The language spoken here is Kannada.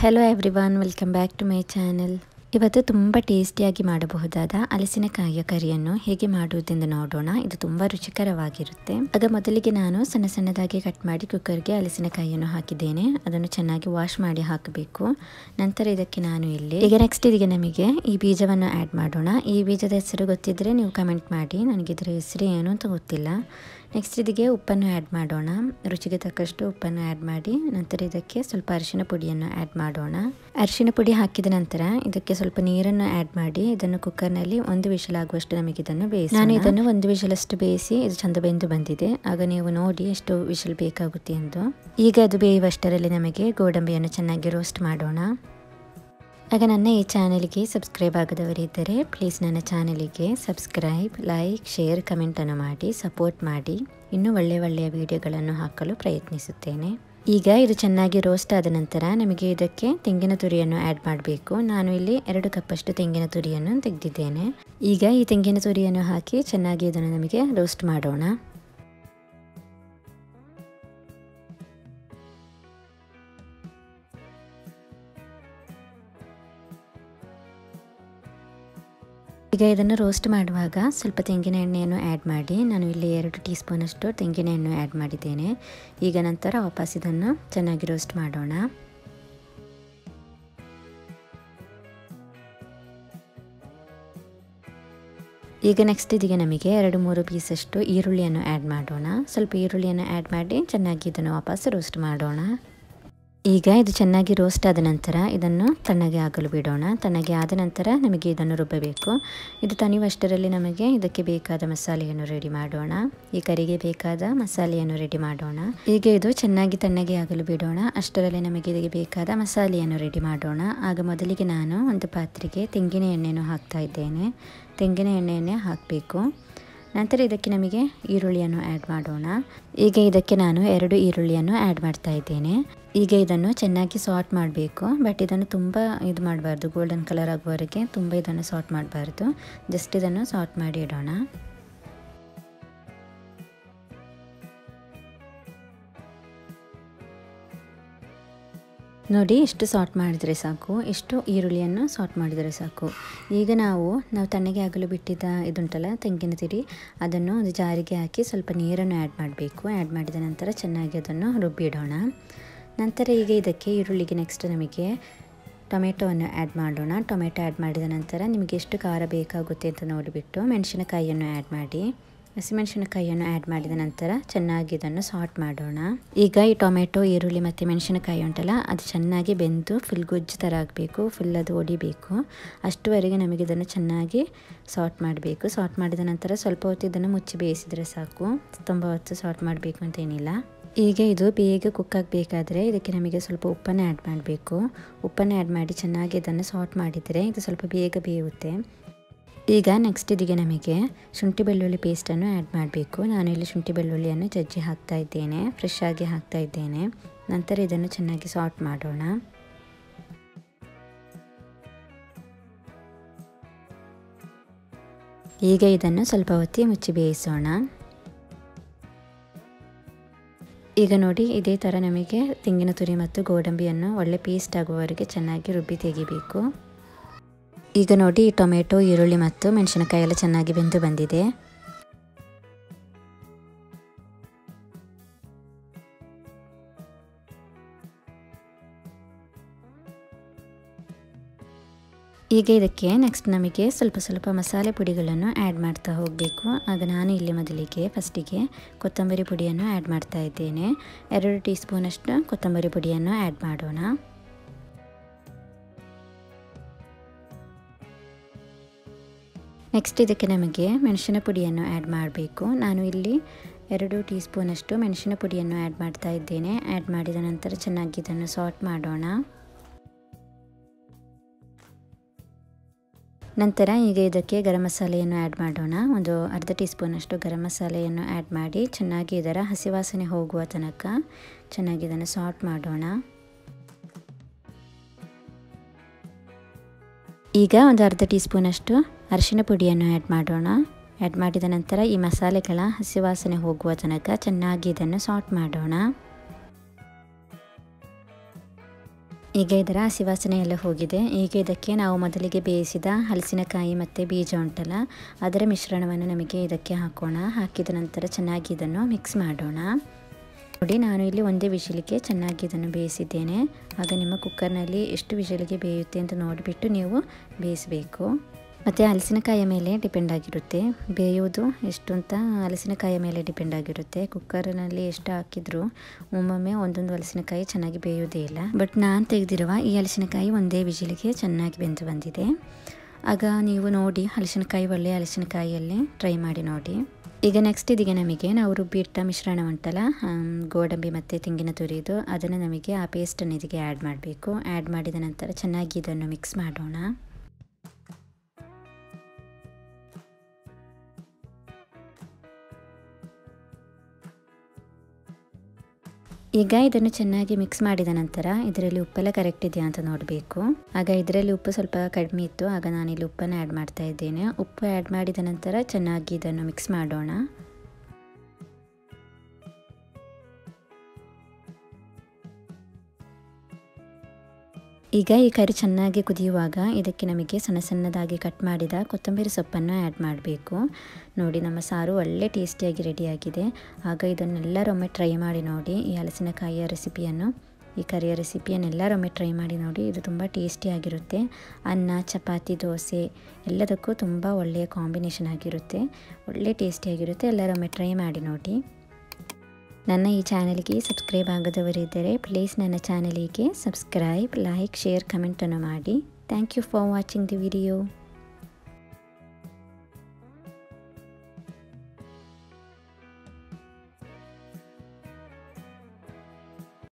Hello everyone, welcome back to my channel. ಇವತ್ತು ತುಂಬ ಟೇಸ್ಟಿಯಾಗಿ ಮಾಡಬಹುದಾದ ಹಲಸಿನಕಾಯಿಯ ಕರಿಯನ್ನು ಹೇಗೆ ಮಾಡುವುದೆಂದು ನೋಡೋಣ. ಇದು ತುಂಬ ರುಚಿಕರವಾಗಿರುತ್ತೆ. ಆಗ ಮೊದಲಿಗೆ ನಾನು ಸಣ್ಣ ಸಣ್ಣದಾಗಿ ಕಟ್ ಮಾಡಿ ಕುಕ್ಕರ್ಗೆ ಹಲಸಿನಕಾಯಿಯನ್ನು ಹಾಕಿದ್ದೇನೆ. ಅದನ್ನು ಚೆನ್ನಾಗಿ ವಾಶ್ ಮಾಡಿ ಹಾಕಬೇಕು. ನಂತರ ಇದಕ್ಕೆ ನಾನು ಈಗ ನೆಕ್ಸ್ಟ್ ಇದಕ್ಕೆ ನಮಗೆ ಈ ಬೀಜವನ್ನು ಆ್ಯಡ್ ಮಾಡೋಣ. ಈ ಬೀಜದ ಹೆಸರು ಗೊತ್ತಿದ್ದರೆ ನೀವು ಕಮೆಂಟ್ ಮಾಡಿ, ನನಗೆ ಇದರ ಹೆಸರು ಏನು ಅಂತ ಗೊತ್ತಿಲ್ಲ. ನೆಕ್ಸ್ಟ್ ಇದಕ್ಕೆ ಉಪ್ಪನ್ನು ಆ್ಯಡ್ ಮಾಡೋಣ. ರುಚಿಗೆ ತಕ್ಕಷ್ಟು ಉಪ್ಪನ್ನು ಆ್ಯಡ್ ಮಾಡಿ ನಂತರ ಇದಕ್ಕೆ ಸ್ವಲ್ಪ ಅರಿಶಿನ ಪುಡಿಯನ್ನು ಆ್ಯಡ್ ಮಾಡೋಣ. ಅರಿಶಿನ ಪುಡಿ ಹಾಕಿದ ನಂತರ ಇದಕ್ಕೆ ಸ್ವಲ್ಪ ನೀರನ್ನು ಆ್ಯಡ್ ಮಾಡಿ ಇದನ್ನು ಕುಕ್ಕರ್ನಲ್ಲಿ 1 ವಿಷಲ್ ಆಗುವಷ್ಟು ನಮಗೆ ಇದನ್ನು ಬೇಯಿಸಿ. ನಾನು ಇದನ್ನು 1 ವಿಷಲಷ್ಟು ಬೇಯಿಸಿ ಇದು ಚಂದ ಬೆಂದು ಬಂದಿದೆ. ಆಗ ನೀವು ನೋಡಿ ಎಷ್ಟು ವಿಷಲ್ ಬೇಕಾಗುತ್ತೆ ಎಂದು. ಈಗ ಅದು ಬೇಯುವಷ್ಟರಲ್ಲಿ ನಮಗೆ ಗೋಡಂಬಿಯನ್ನು ಚೆನ್ನಾಗಿ ರೋಸ್ಟ್ ಮಾಡೋಣ. ಆಗ ನನ್ನ ಈ ಚಾನೆಲ್ಗೆ ಸಬ್ಸ್ಕ್ರೈಬ್ ಆಗದವರಿದ್ದರೆ ಪ್ಲೀಸ್ ನನ್ನ ಚಾನೆಲಿಗೆ ಸಬ್ಸ್ಕ್ರೈಬ್, ಲೈಕ್, ಶೇರ್, ಕಮೆಂಟನ್ನು ಮಾಡಿ ಸಪೋರ್ಟ್ ಮಾಡಿ. ಇನ್ನೂ ಒಳ್ಳೆಯ ವಿಡಿಯೋಗಳನ್ನು ಹಾಕಲು ಪ್ರಯತ್ನಿಸುತ್ತೇನೆ. ಈಗ ಇದು ಚೆನ್ನಾಗಿ ರೋಸ್ಟ್ ಆದ ನಂತರ ನಮಗೆ ಇದಕ್ಕೆ ತೆಂಗಿನ ತುರಿಯನ್ನು ಆ್ಯಡ್ ಮಾಡಬೇಕು. ನಾನು ಇಲ್ಲಿ 2 ಕಪ್ಪಷ್ಟು ತೆಂಗಿನ ತುರಿಯನ್ನು ತೆಗೆದಿದ್ದೇನೆ. ಈಗ ಈ ತೆಂಗಿನ ತುರಿಯನ್ನು ಹಾಕಿ ಚೆನ್ನಾಗಿ ಇದನ್ನು ನಮಗೆ ರೋಸ್ಟ್ ಮಾಡೋಣ. ಈಗ ಇದನ್ನು ರೋಸ್ಟ್ ಮಾಡುವಾಗ ಸ್ವಲ್ಪ ತೆಂಗಿನ ಎಣ್ಣೆಯನ್ನು ಆ್ಯಡ್ ಮಾಡಿ. ನಾನು ಇಲ್ಲಿ 2 ಟೀ ಸ್ಪೂನಷ್ಟು ತೆಂಗಿನ ಎಣ್ಣೆ ಆ್ಯಡ್ ಮಾಡಿದ್ದೇನೆ. ಈಗ ನಂತರ ವಾಪಸ್ ಇದನ್ನು ಚೆನ್ನಾಗಿ ರೋಸ್ಟ್ ಮಾಡೋಣ. ಈಗ ನೆಕ್ಸ್ಟ್ ಇದಕ್ಕೆ ನಮಗೆ 2-3 ಪೀಸಷ್ಟು ಈರುಳ್ಳಿಯನ್ನು ಆ್ಯಡ್ ಮಾಡೋಣ. ಸ್ವಲ್ಪ ಈರುಳ್ಳಿಯನ್ನು ಆ್ಯಡ್ ಮಾಡಿ ಚೆನ್ನಾಗಿ ಇದನ್ನು ವಾಪಸ್ ರೋಸ್ಟ್ ಮಾಡೋಣ. ಈಗ ಇದು ಚೆನ್ನಾಗಿ ರೋಸ್ಟ್ ಆದ ನಂತರ ಇದನ್ನು ತಣ್ಣಗೆ ಆಗಲು ಬಿಡೋಣ. ತಣ್ಣಗೆ ಆದ ನಂತರ ನಮಗೆ ಇದನ್ನು ರುಬ್ಬಬೇಕು. ಇದು ತಣಿಯುವಷ್ಟರಲ್ಲಿ ನಮಗೆ ಇದಕ್ಕೆ ಬೇಕಾದ ಮಸಾಲೆಯನ್ನು ರೆಡಿ ಮಾಡೋಣ. ಈ ಕರಿಗೆ ಬೇಕಾದ ಮಸಾಲೆಯನ್ನು ರೆಡಿ ಮಾಡೋಣ. ಈಗ ಇದು ಚೆನ್ನಾಗಿ ತಣ್ಣಗೆ ಆಗಲು ಬಿಡೋಣ. ಅಷ್ಟರಲ್ಲಿ ನಮಗೆ ಇದಕ್ಕೆ ಬೇಕಾದ ಮಸಾಲೆಯನ್ನು ರೆಡಿ ಮಾಡೋಣ. ಆಗ ಮೊದಲಿಗೆ ನಾನು ಒಂದು ಪಾತ್ರೆಗೆ ತೆಂಗಿನ ಎಣ್ಣೆಯನ್ನು ಹಾಕ್ತಾ ಇದ್ದೇನೆ. ತೆಂಗಿನ ಎಣ್ಣೆಯನ್ನೇ ಹಾಕಬೇಕು. ನಂತರ ಇದಕ್ಕೆ ನಮಗೆ ಈರುಳ್ಳಿಯನ್ನು ಆ್ಯಡ್ ಮಾಡೋಣ. ಈಗ ಇದಕ್ಕೆ ನಾನು 2 ಈರುಳ್ಳಿಯನ್ನು ಆ್ಯಡ್ ಮಾಡ್ತಾ ಇದ್ದೇನೆ. ಈಗ ಇದನ್ನು ಚೆನ್ನಾಗಿ ಸಾಟ್ ಮಾಡಬೇಕು. ಬಟ್ ಇದನ್ನು ತುಂಬ ಇದು ಮಾಡಬಾರ್ದು, ಗೋಲ್ಡನ್ ಕಲರ್ ಆಗುವವರೆಗೆ ತುಂಬ ಇದನ್ನು ಸಾಟ್ ಮಾಡಬಾರ್ದು. ಜಸ್ಟ್ ಇದನ್ನು ಸಾಟ್ ಮಾಡಿ ಇಡೋಣ. ನೋಡಿ, ಇಷ್ಟು ಸಾಟ್ ಮಾಡಿದರೆ ಸಾಕು. ಇಷ್ಟು ಈರುಳ್ಳಿಯನ್ನು ಸಾಟ್ ಮಾಡಿದರೆ ಸಾಕು. ಈಗ ನಾವು ತಣ್ಣಗೆ ಆಗಲು ಬಿಟ್ಟಿದ್ದ ಇದುಂಟಲ್ಲ ತೆಂಗಿನ ತುರಿ, ಅದನ್ನು ಒಂದು ಜಾರಿಗೆ ಹಾಕಿ ಸ್ವಲ್ಪ ನೀರನ್ನು ಆ್ಯಡ್ ಮಾಡಬೇಕು. ಆ್ಯಡ್ ಮಾಡಿದ ನಂತರ ಚೆನ್ನಾಗಿ ಅದನ್ನು ರುಬ್ಬಿಡೋಣ. ನಂತರ ಈಗ ಇದಕ್ಕೆ ಈರುಳ್ಳಿಗೆ ನೆಕ್ಸ್ಟ್ ನಮಗೆ ಟೊಮೆಟೊವನ್ನು ಆ್ಯಡ್ ಮಾಡೋಣ. ಟೊಮೆಟೊ ಆ್ಯಡ್ ಮಾಡಿದ ನಂತರ ನಿಮಗೆ ಎಷ್ಟು ಖಾರ ಬೇಕಾಗುತ್ತೆ ಅಂತ ನೋಡಿಬಿಟ್ಟು ಮೆಣಸಿನಕಾಯಿಯನ್ನು ಆ್ಯಡ್ ಮಾಡಿ. ಹಸಿಮೆಣಸಿನಕಾಯಿಯನ್ನು ಆ್ಯಡ್ ಮಾಡಿದ ನಂತರ ಚೆನ್ನಾಗಿ ಇದನ್ನು ಸಾಟ್ ಮಾಡೋಣ. ಈಗ ಈ ಟೊಮೆಟೊ, ಈರುಳ್ಳಿ ಮತ್ತು ಮೆಣಸಿನಕಾಯಿ ಉಂಟಲ್ಲ, ಅದು ಚೆನ್ನಾಗಿ ಬೆಂದು ಫುಲ್ ಗೊಜ್ಜು ಥರ ಆಗಬೇಕು. ಫುಲ್ ಅದು ಒಡಿಬೇಕು. ಅಷ್ಟುವರೆಗೆ ನಮಗೆ ಇದನ್ನು ಚೆನ್ನಾಗಿ ಸಾಟ್ ಮಾಡಬೇಕು. ಸಾಟ್ ಮಾಡಿದ ನಂತರ ಸ್ವಲ್ಪ ಹೊತ್ತು ಇದನ್ನು ಮುಚ್ಚಿ ಬೇಯಿಸಿದರೆ ಸಾಕು. ತುಂಬ ಹೊತ್ತು ಸಾಟ್ ಮಾಡಬೇಕು ಅಂತೇನಿಲ್ಲ. ಈಗ ಇದು ಬೇಗ ಕುಕ್ ಆಗಬೇಕಾದ್ರೆ ಇದಕ್ಕೆ ನಮಗೆ ಸ್ವಲ್ಪ ಉಪ್ಪನ್ನು ಆ್ಯಡ್ ಮಾಡಬೇಕು. ಉಪ್ಪನ್ನು ಆ್ಯಡ್ ಮಾಡಿ ಚೆನ್ನಾಗಿ ಇದನ್ನು ಸಾಟ್ ಮಾಡಿದರೆ ಇದು ಸ್ವಲ್ಪ ಬೇಗ ಬೇಯುತ್ತೆ. ಈಗ ನೆಕ್ಸ್ಟ್ ಇದಕ್ಕೆ ನಮಗೆ ಶುಂಠಿ ಬೆಳ್ಳುಳ್ಳಿ ಪೇಸ್ಟನ್ನು ಆ್ಯಡ್ ಮಾಡಬೇಕು. ನಾನು ಇಲ್ಲಿ ಶುಂಠಿ ಬೆಳ್ಳುಳ್ಳಿಯನ್ನು ಜಜ್ಜಿ ಹಾಕ್ತಾ ಇದ್ದೇನೆ, ಫ್ರೆಶ್ ಆಗಿ ಹಾಕ್ತಾ ಇದ್ದೇನೆ. ನಂತರ ಇದನ್ನು ಚೆನ್ನಾಗಿ ಸಾಟ್ ಮಾಡೋಣ. ಈಗ ಇದನ್ನು ಸ್ವಲ್ಪ ಹೊತ್ತು ಮುಚ್ಚಿ ಬೇಯಿಸೋಣ. ಈಗ ನೋಡಿ, ಇದೇ ಥರ ನಮಗೆ ತೆಂಗಿನ ತುರಿ ಮತ್ತು ಗೋಡಂಬಿಯನ್ನು ಒಳ್ಳೆ ಪೇಸ್ಟ್ ಆಗುವವರೆಗೆ ಚೆನ್ನಾಗಿ ರುಬ್ಬಿ ತೆಗಿಬೇಕು. ಈಗ ನೋಡಿ, ಈ ಟೊಮೆಟೊ, ಈರುಳ್ಳಿ ಮತ್ತು ಮೆಣಸಿನಕಾಯಿ ಎಲ್ಲ ಚೆನ್ನಾಗಿ ಬೆಂದು ಬಂದಿದೆ. ಈಗ ಇದಕ್ಕೆ ನೆಕ್ಸ್ಟ್ ನಮಗೆ ಸ್ವಲ್ಪ ಮಸಾಲೆ ಪುಡಿಗಳನ್ನು ಆ್ಯಡ್ ಮಾಡ್ತಾ ಹೋಗಬೇಕು. ಆಗ ನಾನು ಇಲ್ಲಿ ಮೊದಲಿಗೆ ಫಸ್ಟಿಗೆ ಕೊತ್ತಂಬರಿ ಪುಡಿಯನ್ನು ಆ್ಯಡ್ ಮಾಡ್ತಾ ಇದ್ದೇನೆ. 2 ಟೀ ಸ್ಪೂನಷ್ಟು ಕೊತ್ತಂಬರಿ ಪುಡಿಯನ್ನು ಆ್ಯಡ್ ಮಾಡೋಣ. ನೆಕ್ಸ್ಟ್ ಇದಕ್ಕೆ ನಮಗೆ ಮೆಣಸಿನ ಪುಡಿಯನ್ನು ಆ್ಯಡ್ ಮಾಡಬೇಕು. ನಾನು ಇಲ್ಲಿ 2 ಟೀ ಸ್ಪೂನಷ್ಟು ಮೆಣಸಿನ ಪುಡಿಯನ್ನು ಆ್ಯಡ್ ಮಾಡ್ತಾ ಇದ್ದೇನೆ. ಆ್ಯಡ್ ಮಾಡಿದ ನಂತರ ಚೆನ್ನಾಗಿ ಇದನ್ನು ಸಾಟ್ ಮಾಡೋಣ. ನಂತರ ಈಗ ಇದಕ್ಕೆ ಗರಂ ಮಸಾಲೆಯನ್ನು ಆ್ಯಡ್ ಮಾಡೋಣ. ಒಂದು ಅರ್ಧ ಟೀ ಸ್ಪೂನಷ್ಟು ಗರಂ ಮಸಾಲೆಯನ್ನು ಆ್ಯಡ್ ಮಾಡಿ ಚೆನ್ನಾಗಿ ಇದರ ಹಸಿ ವಾಸನೆ ಹೋಗುವ ತನಕ ಚೆನ್ನಾಗಿ ಇದನ್ನು ಸಾಟ್ ಮಾಡೋಣ. ಈಗ ಒಂದು ಅರ್ಧ ಟೀ ಸ್ಪೂನಷ್ಟು ಅರಿಶಿನ ಪುಡಿಯನ್ನು ಆ್ಯಡ್ ಮಾಡೋಣ. ಆ್ಯಡ್ ಮಾಡಿದ ನಂತರ ಈ ಮಸಾಲೆಗಳ ಹಸಿ ವಾಸನೆ ಹೋಗುವ ತನಕ ಚೆನ್ನಾಗಿ ಇದನ್ನು ಸಾಟ್ ಮಾಡೋಣ. ಈಗ ಇದರ ಹಸಿ ವಾಸನೆ ಎಲ್ಲ ಹೋಗಿದೆ. ಈಗ ಇದಕ್ಕೆ ನಾವು ಮೊದಲಿಗೆ ಬೇಯಿಸಿದ ಹಲಸಿನಕಾಯಿ ಮತ್ತು ಬೀಜ ಉಂಟಲ್ಲ, ಅದರ ಮಿಶ್ರಣವನ್ನು ನಮಗೆ ಇದಕ್ಕೆ ಹಾಕೋಣ. ಹಾಕಿದ ನಂತರ ಚೆನ್ನಾಗಿ ಇದನ್ನು ಮಿಕ್ಸ್ ಮಾಡೋಣ. ನೋಡಿ, ನಾನು ಇಲ್ಲಿ ಒಂದೇ ವಿಷಲಿಗೆ ಚೆನ್ನಾಗಿ ಇದನ್ನು ಬೇಯಿಸಿದ್ದೇನೆ. ಆಗ ನಿಮ್ಮ ಕುಕ್ಕರ್ನಲ್ಲಿ ಎಷ್ಟು ವಿಷಲಿಗೆ ಬೇಯುತ್ತೆ ಅಂತ ನೋಡಿಬಿಟ್ಟು ನೀವು ಬೇಯಿಸಬೇಕು. ಮತ್ತು ಹಲಸಿನಕಾಯಿಯ ಮೇಲೆ ಡಿಪೆಂಡ್ ಆಗಿರುತ್ತೆ ಬೇಯುವುದು ಎಷ್ಟು ಅಂತ. ಹಲಸಿನಕಾಯಿಯ ಮೇಲೆ ಡಿಪೆಂಡ್ ಆಗಿರುತ್ತೆ. ಕುಕ್ಕರ್ನಲ್ಲಿ ಎಷ್ಟು ಹಾಕಿದರೂ ಒಮ್ಮೊಮ್ಮೆ ಒಂದೊಂದು ಹಲಸಿನಕಾಯಿ ಚೆನ್ನಾಗಿ ಬೇಯೋದೇ ಇಲ್ಲ. ಬಟ್ ನಾನು ತೆಗೆದಿರುವ ಈ ಹಲಸಿನಕಾಯಿ ಒಂದೇ ವಿಷಲಿಗೆ ಚೆನ್ನಾಗಿ ಬೆಂದು ಬಂದಿದೆ. ಆಗ ನೀವು ನೋಡಿ, ಹಲಸಿನಕಾಯಿ ಒಳ್ಳೆಯ ಹಲಸಿನಕಾಯಿಯಲ್ಲಿ ಟ್ರೈ ಮಾಡಿ ನೋಡಿ. ಈಗ ನೆಕ್ಸ್ಟ್ ಇದೀಗ ನಮಗೆ ನಾವು ರುಬ್ಬಿಟ್ಟ ಮಿಶ್ರಣ ಉಂಟಲ್ಲ, ಗೋಡಂಬಿ ಮತ್ತು ತೆಂಗಿನ ತುರಿದು, ಅದನ್ನು ನಮಗೆ ಆ ಪೇಸ್ಟನ್ನು ಇದಕ್ಕೆ ಆ್ಯಡ್ ಮಾಡಬೇಕು. ಆ್ಯಡ್ ಮಾಡಿದ ನಂತರ ಚೆನ್ನಾಗಿ ಇದನ್ನು ಮಿಕ್ಸ್ ಮಾಡೋಣ. ಈಗ ಇದನ್ನು ಚೆನ್ನಾಗಿ ಮಿಕ್ಸ್ ಮಾಡಿದ ನಂತರ ಇದರಲ್ಲಿ ಉಪ್ಪೆಲ್ಲ ಕರೆಕ್ಟ್ ಇದೆಯಾ ಅಂತ ನೋಡಬೇಕು. ಆಗ ಇದರಲ್ಲಿ ಉಪ್ಪು ಸ್ವಲ್ಪ ಕಡಿಮೆ ಇತ್ತು, ಆಗ ನಾನಿಲ್ಲಿ ಉಪ್ಪನ್ನು ಆ್ಯಡ್ ಮಾಡ್ತಾ ಇದ್ದೇನೆ. ಉಪ್ಪು ಆ್ಯಡ್ ಮಾಡಿದ ನಂತರ ಚೆನ್ನಾಗಿ ಇದನ್ನು ಮಿಕ್ಸ್ ಮಾಡೋಣ. ಈಗ ಈ ಕರಿ ಚೆನ್ನಾಗಿ ಕುದಿಯುವಾಗ ಇದಕ್ಕೆ ನಮಗೆ ಸಣ್ಣ ಸಣ್ಣದಾಗಿ ಕಟ್ ಮಾಡಿದ ಕೊತ್ತಂಬರಿ ಸೊಪ್ಪನ್ನು ಆ್ಯಡ್ ಮಾಡಬೇಕು. ನೋಡಿ, ನಮ್ಮ ಸಾರು ಒಳ್ಳೆ ಟೇಸ್ಟಿಯಾಗಿ ರೆಡಿಯಾಗಿದೆ. ಆಗ ಇದನ್ನೆಲ್ಲರೊಮ್ಮೆ ಟ್ರೈ ಮಾಡಿ ನೋಡಿ. ಈ ಹಲಸಿನಕಾಯಿಯ ರೆಸಿಪಿಯನ್ನು, ಈ ಕರಿಯ ರೆಸಿಪಿಯನ್ನೆಲ್ಲರೊಮ್ಮೆ ಟ್ರೈ ಮಾಡಿ ನೋಡಿ. ಇದು ತುಂಬ ಟೇಸ್ಟಿಯಾಗಿರುತ್ತೆ. ಅನ್ನ, ಚಪಾತಿ, ದೋಸೆ ಎಲ್ಲದಕ್ಕೂ ತುಂಬ ಒಳ್ಳೆಯ ಕಾಂಬಿನೇಷನ್ ಆಗಿರುತ್ತೆ. ಒಳ್ಳೆ ಟೇಸ್ಟಿಯಾಗಿರುತ್ತೆ. ಎಲ್ಲರೊಮ್ಮೆ ಟ್ರೈ ಮಾಡಿ ನೋಡಿ. ನನ್ನ ಈ ಚಾನಲ್ಗೆ ಸಬ್ಸ್ಕ್ರೈಬ್ ಆಗದವರಿದ್ದರೆ ಪ್ಲೀಸ್ ನನ್ನ ಚಾನಲಿಗೆ ಸಬ್ಸ್ಕ್ರೈಬ್, ಲೈಕ್, ಶೇರ್, ಕಮೆಂಟನ್ನು ಮಾಡಿ. Thank you for watching the video.